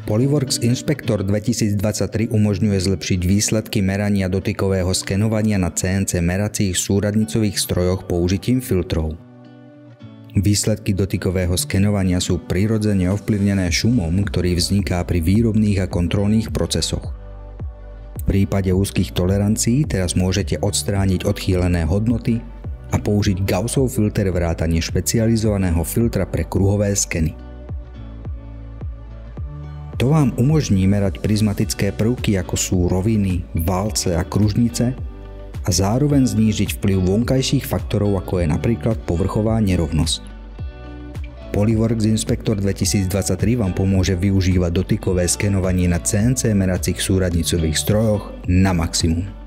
Polyworks Inspector 2023 umožňuje zlepšiť výsledky merania dotykového skenovania na CNC meracích súradnicových strojoch použitím filtrov. Výsledky dotykového skenovania sú prirodzene ovplyvnené šumom, ktorý vzniká pri výrobných a kontrolných procesoch. V prípade úzkých tolerancií teraz môžete odstrániť odchýlené hodnoty a použiť Gaussov filter vrátane špecializovaného filtra pre kruhové skeny. To vám umožní merať prizmatické prvky ako sú roviny, válce a kružnice a zároveň znížiť vplyv vonkajších faktorov ako je napríklad povrchová nerovnosť. Polyworks Inspector 2023 vám pomôže využívať dotykové skenovanie na CNC meracích súradnicových strojoch na maximum.